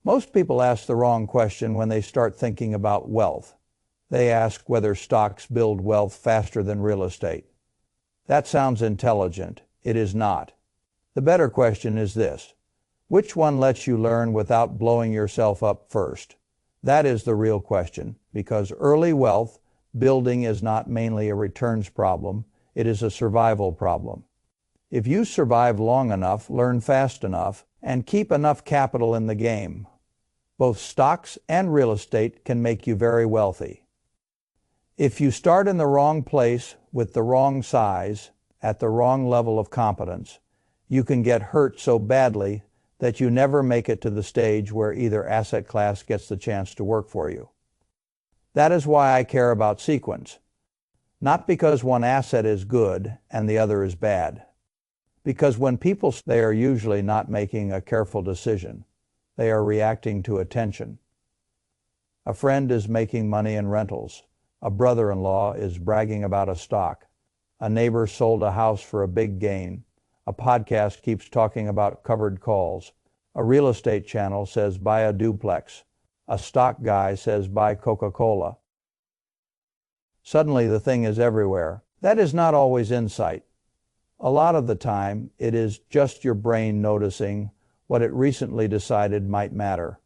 Most people ask the wrong question when they start thinking about wealth. They ask whether stocks build wealth faster than real estate. That sounds intelligent. It is not. The better question is this: which one lets you learn without blowing yourself up first? That is the real question, because early wealth building is not mainly a returns problem, it is a survival problem. If you survive long enough, learn fast enough, and keep enough capital in the game, both stocks and real estate can make you very wealthy. If you start in the wrong place with the wrong size, at the wrong level of competence, you can get hurt so badly that you never make it to the stage where either asset class gets the chance to work for you. That is why I care about sequence. Not because one asset is good and the other is bad. Because when people, they are usually not making a careful decision. They are reacting to attention. A friend is making money in rentals. A brother-in-law is bragging about a stock. A neighbor sold a house for a big gain. A podcast keeps talking about covered calls. A real estate channel says buy a duplex. A stock guy says buy Coca-Cola. Suddenly the thing is everywhere. That is not always insight. A lot of the time, it is just your brain noticing what it recently decided might matter.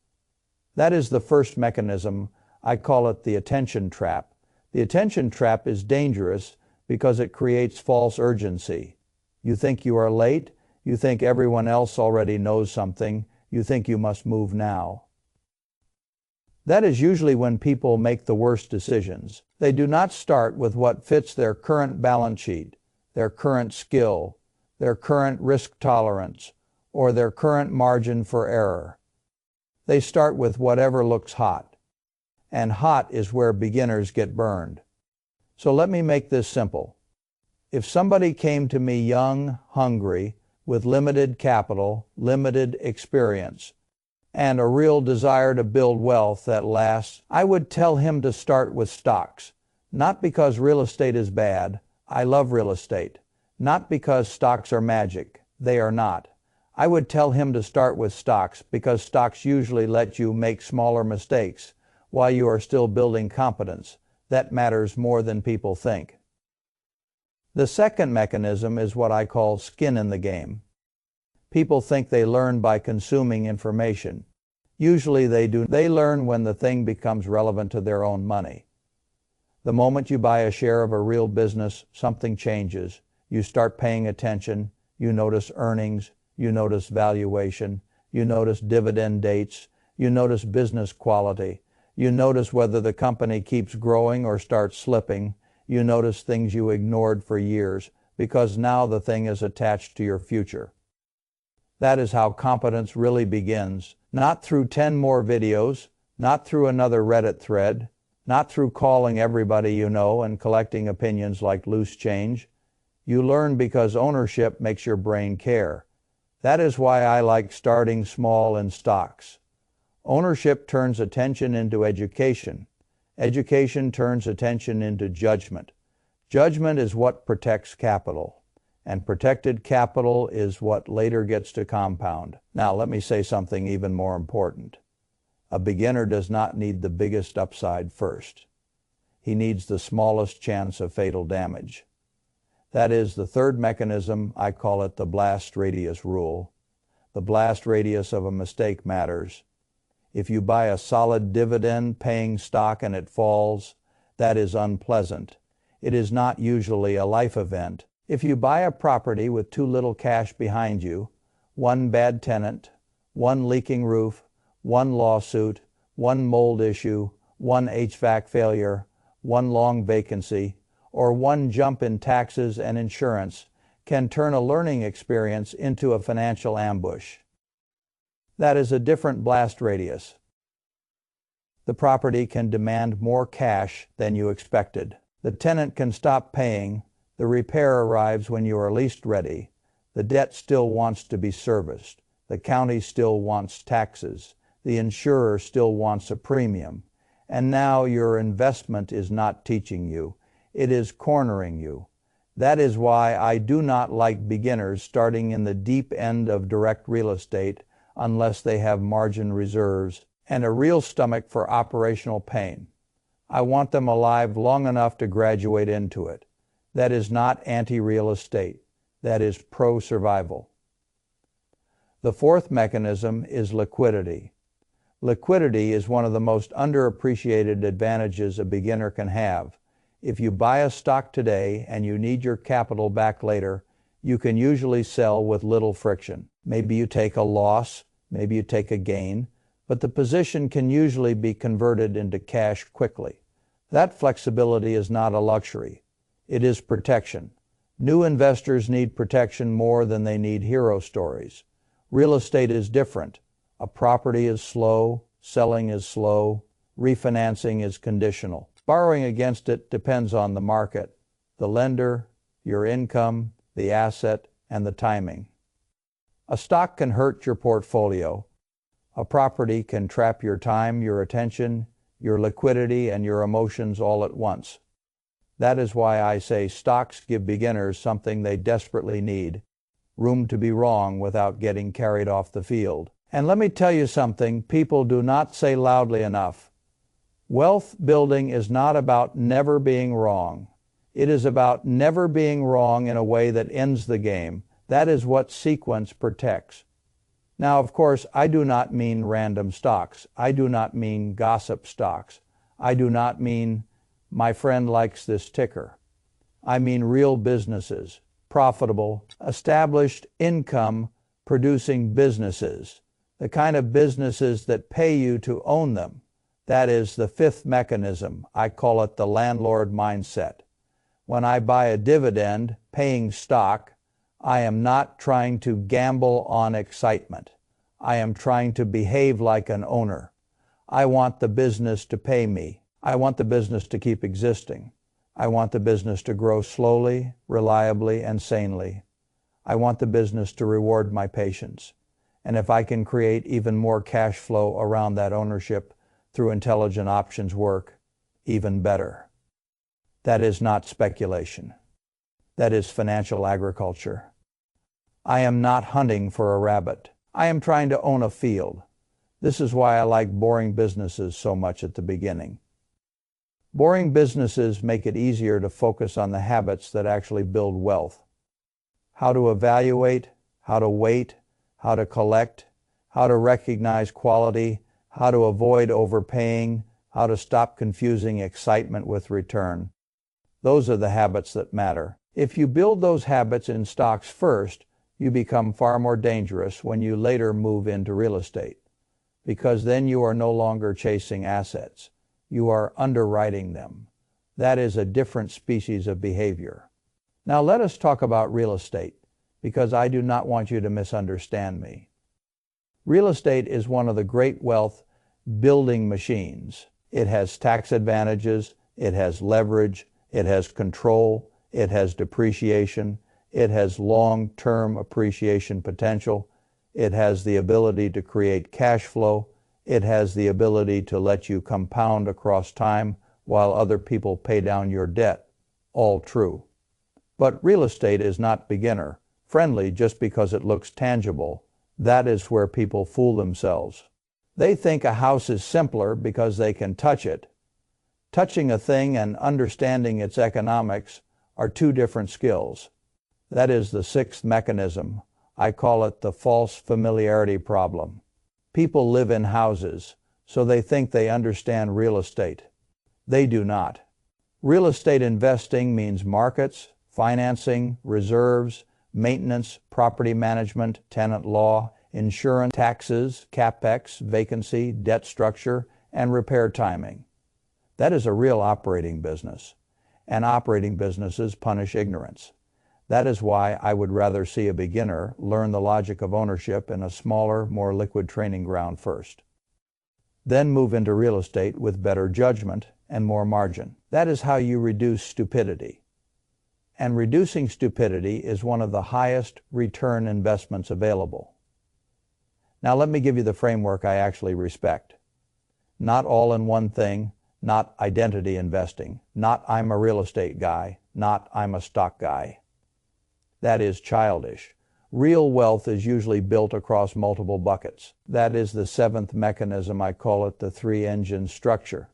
That is the first mechanism. I call it the attention trap. The attention trap is dangerous because it creates false urgency. You think you are late, you think everyone else already knows something, you think you must move now. That is usually when people make the worst decisions. They do not start with what fits their current balance sheet, their current skill, their current risk tolerance, or their current margin for error. They start with whatever looks hot. And hot is where beginners get burned. So let me make this simple. If somebody came to me young, hungry, with limited capital, limited experience, and a real desire to build wealth that lasts, I would tell him to start with stocks. Not because real estate is bad. I love real estate. Not because stocks are magic. They are not. I would tell him to start with stocks because stocks usually let you make smaller mistakes while you are still building competence. That matters more than people think. The second mechanism is what I call skin in the game. People think they learn by consuming information. Usually they do. They learn when the thing becomes relevant to their own money. The moment you buy a share of a real business, something changes. You start paying attention. You notice earnings. You notice valuation. You notice dividend dates. You notice business quality. You notice whether the company keeps growing or starts slipping. You notice things you ignored for years because now the thing is attached to your future. That is how competence really begins. Not through 10 more videos, not through another Reddit thread, not through calling everybody you know and collecting opinions like loose change. You learn because ownership makes your brain care. That is why I like starting small in stocks. Ownership turns attention into education. Education turns attention into judgment. Judgment is what protects capital, and protected capital is what later gets to compound. Now let me say something even more important. A beginner does not need the biggest upside first. He needs the smallest chance of fatal damage. That is the third mechanism. I call it the blast radius rule. The blast radius of a mistake matters. If you buy a solid dividend-paying stock and it falls, that is unpleasant. It is not usually a life event. If you buy a property with too little cash behind you, one bad tenant, one leaking roof, one lawsuit, one mold issue, one HVAC failure, one long vacancy, or one jump in taxes and insurance can turn a learning experience into a financial ambush. That is a different blast radius. The property can demand more cash than you expected. The tenant can stop paying. The repair arrives when you are least ready. The debt still wants to be serviced. The county still wants taxes. The insurer still wants a premium. And now your investment is not teaching you. It is cornering you. That is why I do not like beginners starting in the deep end of direct real estate unless they have margin reserves and a real stomach for operational pain. I want them alive long enough to graduate into it. That is not anti-real estate. That is pro-survival. The fourth mechanism is liquidity. Liquidity is one of the most underappreciated advantages a beginner can have. If you buy a stock today and you need your capital back later, you can usually sell with little friction. Maybe you take a loss, maybe you take a gain, but the position can usually be converted into cash quickly. That flexibility is not a luxury. It is protection. New investors need protection more than they need hero stories. Real estate is different. A property is slow, selling is slow, refinancing is conditional. Borrowing against it depends on the market, the lender, your income, the asset, and the timing. A stock can hurt your portfolio. A property can trap your time, your attention, your liquidity, and your emotions all at once. That is why I say stocks give beginners something they desperately need: room to be wrong without getting carried off the field. And let me tell you something people do not say loudly enough. Wealth building is not about never being wrong. It is about never being wrong in a way that ends the game. That is what sequence protects. Now, of course, I do not mean random stocks. I do not mean gossip stocks. I do not mean my friend likes this ticker. I mean real businesses, profitable, established income producing businesses, the kind of businesses that pay you to own them. That is the fifth mechanism. I call it the landlord mindset. When I buy a dividend paying stock, I am not trying to gamble on excitement. I am trying to behave like an owner. I want the business to pay me. I want the business to keep existing. I want the business to grow slowly, reliably, and sanely. I want the business to reward my patience. And if I can create even more cash flow around that ownership through intelligent options work, even better. That is not speculation. That is financial agriculture. I am not hunting for a rabbit. I am trying to own a field. This is why I like boring businesses so much at the beginning. Boring businesses make it easier to focus on the habits that actually build wealth. How to evaluate, how to wait, how to collect, how to recognize quality, how to avoid overpaying, how to stop confusing excitement with return. Those are the habits that matter. If you build those habits in stocks first, you become far more dangerous when you later move into real estate, because then you are no longer chasing assets. You are underwriting them. That is a different species of behavior. Now let us talk about real estate, because I do not want you to misunderstand me. Real estate is one of the great wealth building machines. It has tax advantages, it has leverage, it has control, it has depreciation, it has long-term appreciation potential, it has the ability to create cash flow, it has the ability to let you compound across time while other people pay down your debt. All true. But real estate is not beginner-friendly just because it looks tangible. That is where people fool themselves. They think a house is simpler because they can touch it. Touching a thing and understanding its economics are two different skills. That is the sixth mechanism. I call it the false familiarity problem. People live in houses, so they think they understand real estate. They do not. Real estate investing means markets, financing, reserves, maintenance, property management, tenant law, insurance, taxes, capex, vacancy, debt structure, and repair timing. That is a real operating business, and operating businesses punish ignorance. That is why I would rather see a beginner learn the logic of ownership in a smaller, more liquid training ground first. Then move into real estate with better judgment and more margin. That is how you reduce stupidity. And reducing stupidity is one of the highest return investments available. Now let me give you the framework I actually respect. Not all in one thing, not identity investing, not I'm a real estate guy, not I'm a stock guy. That is childish. Real wealth is usually built across multiple buckets. That is the seventh mechanism. I call it the three-engine structure.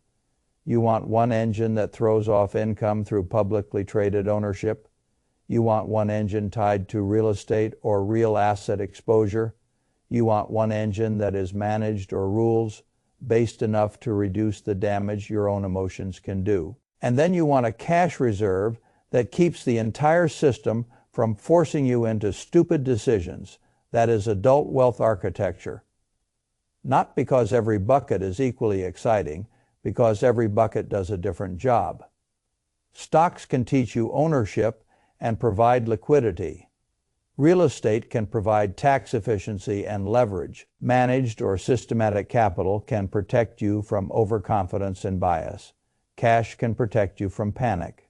You want one engine that throws off income through publicly traded ownership. You want one engine tied to real estate or real asset exposure. You want one engine that is managed or rules-based enough to reduce the damage your own emotions can do. And then you want a cash reserve that keeps the entire system from forcing you into stupid decisions. That is adult wealth architecture. Not because every bucket is equally exciting, because every bucket does a different job. Stocks can teach you ownership and provide liquidity. Real estate can provide tax efficiency and leverage. Managed or systematic capital can protect you from overconfidence and bias. Cash can protect you from panic.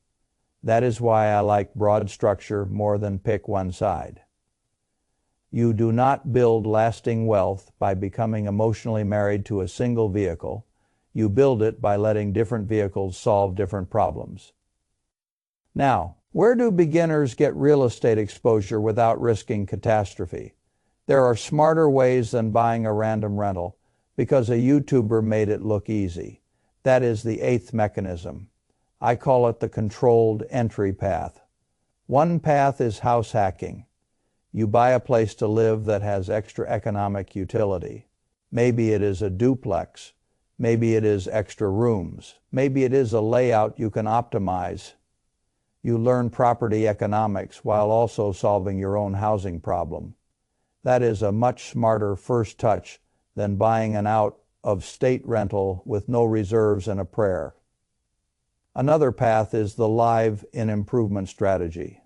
That is why I like broad structure more than pick one side. You do not build lasting wealth by becoming emotionally married to a single vehicle. You build it by letting different vehicles solve different problems. Now, where do beginners get real estate exposure without risking catastrophe? There are smarter ways than buying a random rental because a YouTuber made it look easy. That is the eighth mechanism. I call it the controlled entry path. One path is house hacking. You buy a place to live that has extra economic utility. Maybe it is a duplex. Maybe it is extra rooms. Maybe it is a layout you can optimize. You learn property economics while also solving your own housing problem. That is a much smarter first touch than buying an out-of-state rental with no reserves and a prayer. Another path is the live-in-improvement strategy.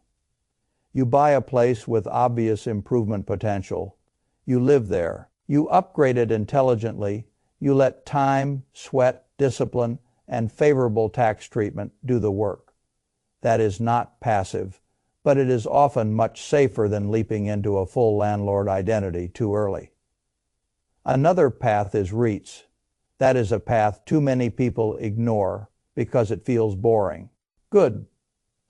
You buy a place with obvious improvement potential. You live there. You upgrade it intelligently. You let time, sweat, discipline, and favorable tax treatment do the work. That is not passive, but it is often much safer than leaping into a full landlord identity too early. Another path is REITs. That is a path too many people ignore because it feels boring. Good.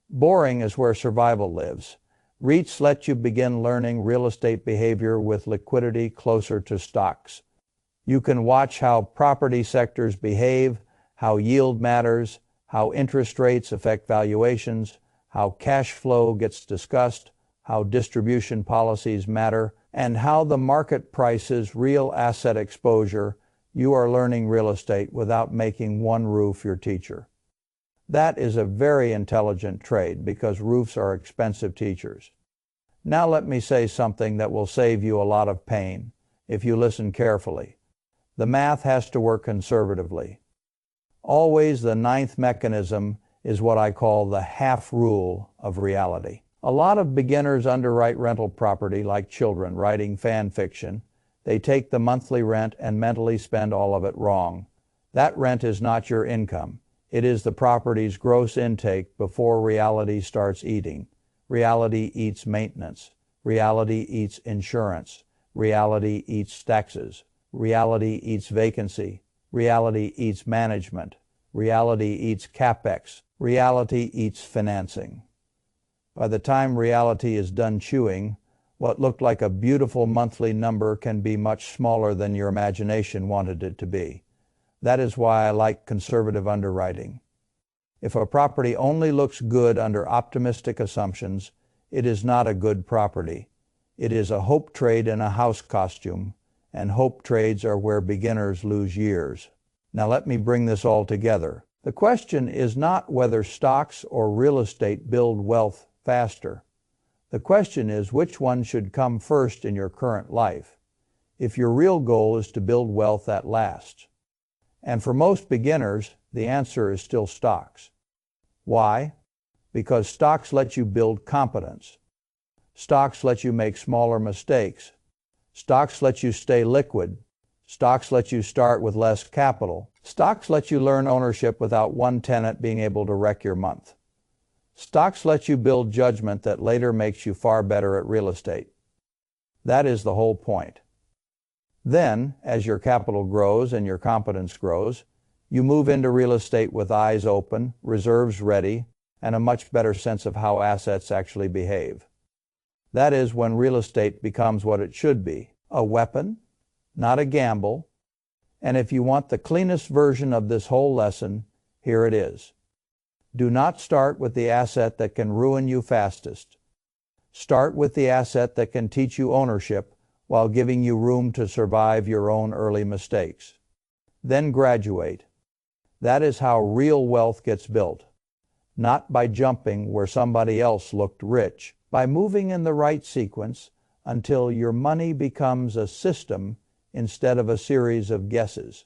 Boring is where survival lives. REITs let you begin learning real estate behavior with liquidity closer to stocks. You can watch how property sectors behave, how yield matters, how interest rates affect valuations, how cash flow gets discussed, how distribution policies matter, and how the market prices real asset exposure. You are learning real estate without making one roof your teacher. That is a very intelligent trade because roofs are expensive teachers. Now let me say something that will save you a lot of pain if you listen carefully. The math has to work conservatively. Always the ninth mechanism is what I call the half rule of reality. A lot of beginners underwrite rental property like children writing fan fiction. They take the monthly rent and mentally spend all of it wrong. That rent is not your income. It is the property's gross intake before reality starts eating. Reality eats maintenance. Reality eats insurance. Reality eats taxes. Reality eats vacancy. Reality eats management. Reality eats capex. Reality eats financing. By the time reality is done chewing, what looked like a beautiful monthly number can be much smaller than your imagination wanted it to be. That is why I like conservative underwriting. If a property only looks good under optimistic assumptions, it is not a good property. It is a hope trade in a house costume, and hope trades are where beginners lose years. Now let me bring this all together. The question is not whether stocks or real estate build wealth faster. The question is which one should come first in your current life, if your real goal is to build wealth that lasts. And for most beginners, the answer is still stocks. Why? Because stocks let you build competence. Stocks let you make smaller mistakes. Stocks let you stay liquid. Stocks let you start with less capital. Stocks let you learn ownership without one tenant being able to wreck your month. Stocks let you build judgment that later makes you far better at real estate. That is the whole point. Then, as your capital grows and your competence grows, you move into real estate with eyes open, reserves ready, and a much better sense of how assets actually behave. That is when real estate becomes what it should be, a weapon, not a gamble. And if you want the cleanest version of this whole lesson, here it is. Do not start with the asset that can ruin you fastest. Start with the asset that can teach you ownership while giving you room to survive your own early mistakes. Then graduate. That is how real wealth gets built. Not by jumping where somebody else looked rich, by moving in the right sequence until your money becomes a system instead of a series of guesses.